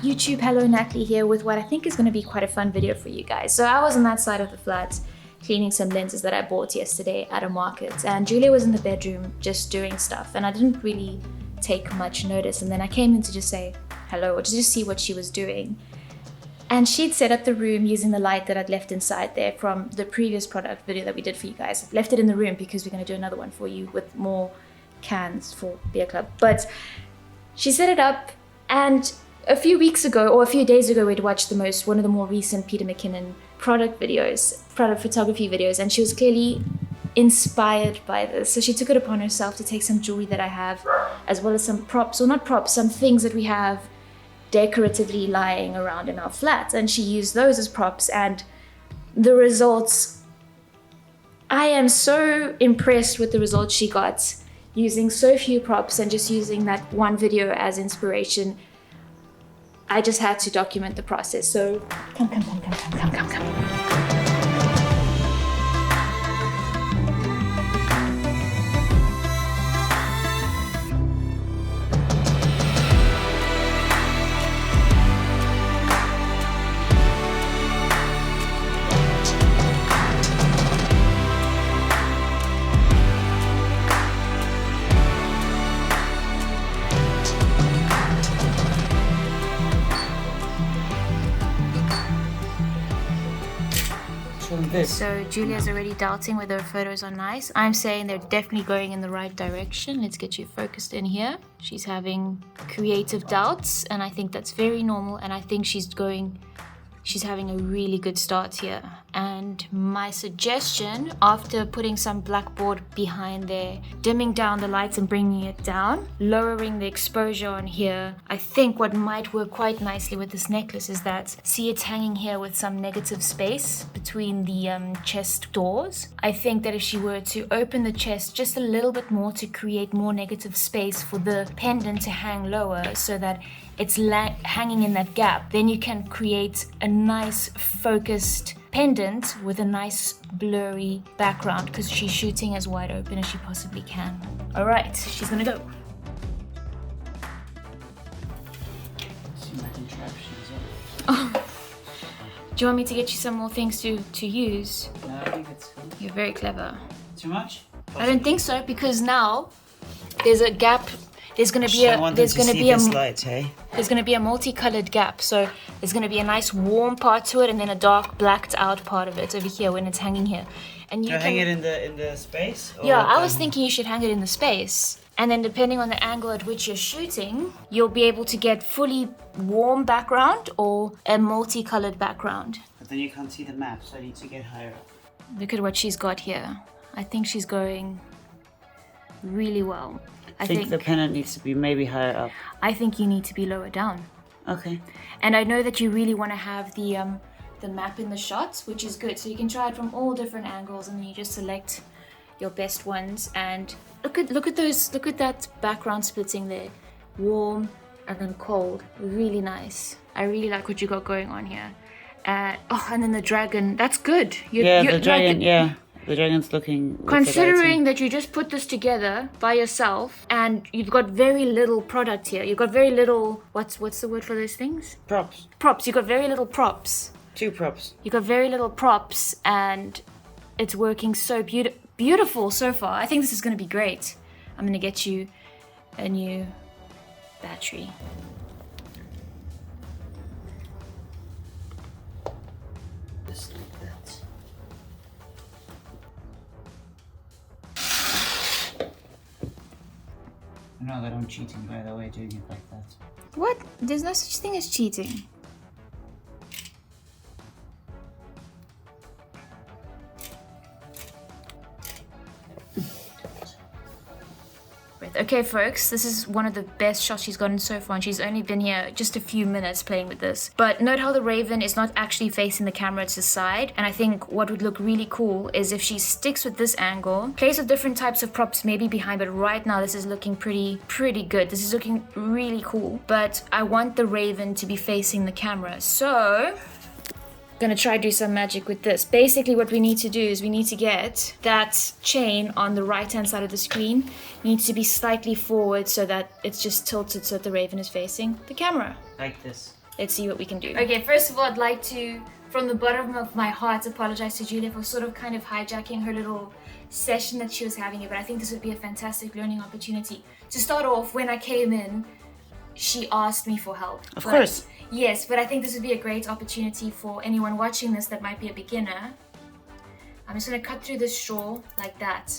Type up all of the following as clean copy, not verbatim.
YouTube, hello Natalie here with what I think is going to be quite a fun video for you guys. So I was on that side of the flat cleaning some lenses that I bought yesterday at a market, and Giulia was in the bedroom just doing stuff, and I didn't really take much notice, and then I came in to just say hello or to just see what she was doing. And she'd set up the room using the light that I'd left inside there from the previous product video that we did for you guys. Left it in the room because we're going to do another one for you with more cans for Beer Club. But she set it up, and a few weeks ago or a few days ago we'd watched one of the more recent Peter McKinnon product photography videos, and she was clearly inspired by this. So she took it upon herself to take some jewelry that I have, as well as some props, or not props, some things that we have decoratively lying around in our flat, and she used those as props, and the results, I am so impressed with the results she got using so few props and just using that one video as inspiration. I just had to document the process. So come. So Giulia's already doubting whether her photos are nice. I'm saying they're definitely going in the right direction. Let's get you focused in here. She's having creative doubts, and I think that's very normal, and I think she's having a really good start here. And my suggestion, after putting some blackboard behind there, dimming down the lights and bringing it down, lowering the exposure on here, I think what might work quite nicely with this necklace is that, see, it's hanging here with some negative space between the chest doors. I think that if she were to open the chest just a little bit more to create more negative space for the pendant to hang lower so that it's hanging in that gap, then you can create a nice focused pendant with a nice blurry background, because she's shooting as wide open as she possibly can. All right, she's gonna go. Oh. Do you want me to get you some more things to use? No, I think it's cool. You're very clever. Too much? I don't think so, because now there's a gap. There's gonna be a multicolored gap. So there's gonna be a nice warm part to it, and then a dark blacked out part of it over here when it's hanging here. And you can hang it in the space? Yeah, I was thinking you should hang it in the space. And then depending on the angle at which you're shooting, you'll be able to get fully warm background or a multicolored background. But then you can't see the map, so I need to get higher up. Look at what she's got here. I think she's going really well. I think the pendant needs to be maybe higher up. I think you need to be lower down. Okay. And I know that you really want to have the map in the shots, which is good. So you can try it from all different angles, and then you just select your best ones. And look at that background splitting there. Warm and then cold. Really nice. I really like what you got going on here. And then the dragon. That's good. The dragon. Yeah. The dragon's looking... Considering that you just put this together by yourself, and you've got very little product here. You've got very little... What's the word for those things? Props. Props. You've got very little props. 2 props. You've got very little props, and it's working so beautiful so far. I think this is going to be great. I'm going to get you a new battery. No, that I'm cheating, by the way, doing it like that. What? There's no such thing as cheating. Okay, folks, this is one of the best shots she's gotten so far, and she's only been here just a few minutes playing with this. But note how the raven is not actually facing the camera to the side, and I think what would look really cool is if she sticks with this angle, plays with different types of props maybe behind, but right now this is looking pretty good. This is looking really cool, but I want the raven to be facing the camera, so gonna try to do some magic with this. Basically what we need to do is we need to get that chain on the right hand side of the screen. It needs to be slightly forward so that it's just tilted so that the raven is facing the camera. Like this. let's see what we can do. Okay, first of all, I'd like to, from the bottom of my heart, apologize to Giulia for sort of kind of hijacking her little session that she was having here, but I think this would be a fantastic learning opportunity. To start off, when I came in, she asked me for help. Of course. Yes, but I think this would be a great opportunity for anyone watching this that might be a beginner. I'm just going to cut through the straw like that.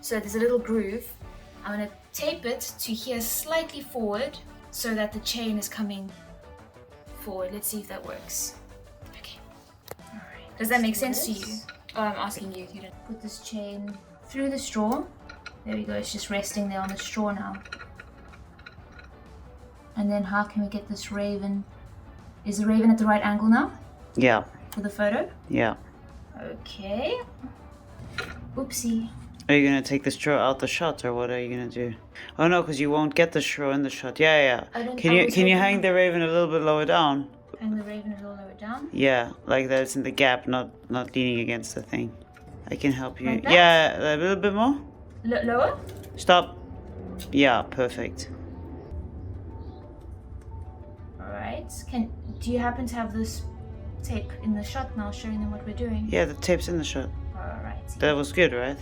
So there's a little groove. I'm going to tape it to here slightly forward so that the chain is coming forward. Let's see if that works. Okay. All right. Does that make sense to you? Oh, I'm asking you. You don't put this chain through the straw. There we go. It's just resting there on the straw now. And then how can we get this raven? Is the raven at the right angle now? Yeah. For the photo? Yeah. Okay. Oopsie. Are you gonna take the straw out the shot, or what are you gonna do? Oh no, because you won't get the straw in the shot. Yeah. Can you hang the raven a little bit lower down? Hang the raven a little lower down? Yeah, like that it's in the gap, not leaning against the thing. I can help you. Like that? Yeah, a little bit more. Lower? Stop. Yeah, perfect. Alright. Do you happen to have this tape in the shot now, showing them what we're doing? Yeah, the tape's in the shot. Alright. That was good, right?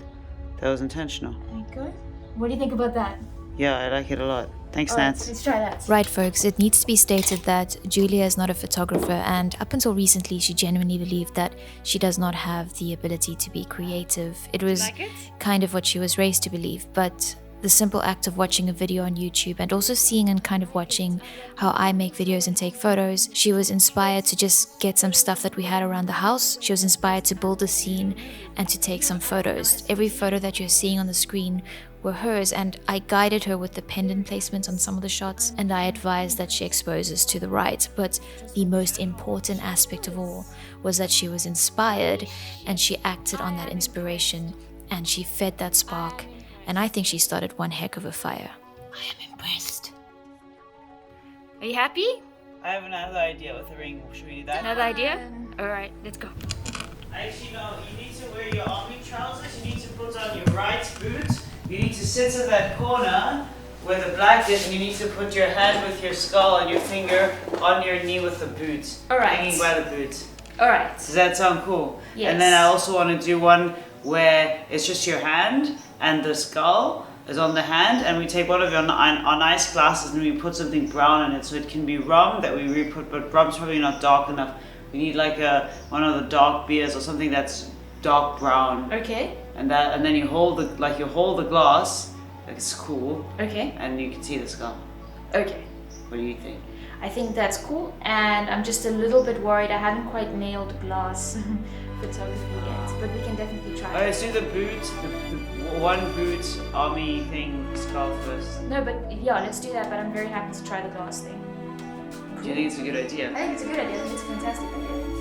That was intentional. There you go. What do you think about that? Yeah, I like it a lot. Thanks, Alright, Nats. let's try that. Right, folks, it needs to be stated that Giulia is not a photographer, and up until recently, she genuinely believed that she does not have the ability to be creative. It was kind of what she was raised to believe, but the simple act of watching a video on YouTube and also seeing and kind of watching how I make videos and take photos, she was inspired to just get some stuff that we had around the house. She was inspired to build a scene and to take some photos. Every photo that you're seeing on the screen were hers, and I guided her with the pendant placement on some of the shots, and I advised that she exposes to the right. But the most important aspect of all was that she was inspired and she acted on that inspiration and she fed that spark, and I think she started one heck of a fire. I am impressed. Are you happy? I have another idea with the ring. Should we do that? Another idea? Alright, let's go. Actually, no. You need to wear your army trousers. You need to put on your right boot. You need to sit in that corner where the black is, and you need to put your hand with your skull and your finger on your knee with the boot. Alright. Hanging by the boot. Alright. Does that sound cool? Yes. And then I also want to do one where it's just your hand and the skull is on the hand, and we take one of your nice glasses and we put something brown in it, so it can be rum that we re-put, but rum's probably not dark enough. We need like one of the dark beers or something that's dark brown. Okay. And then you hold the glass. It's cool. Okay. And you can see the skull. Okay. What do you think? I think that's cool, and I'm just a little bit worried. I haven't quite nailed glass photography yet, but we can definitely try. Let's do the boot, the one boot army thing skull first. No, but yeah, let's do that. But I'm very happy to try the glass thing. Do you think it's a good idea? I think it's a good idea. I think it's a fantastic idea.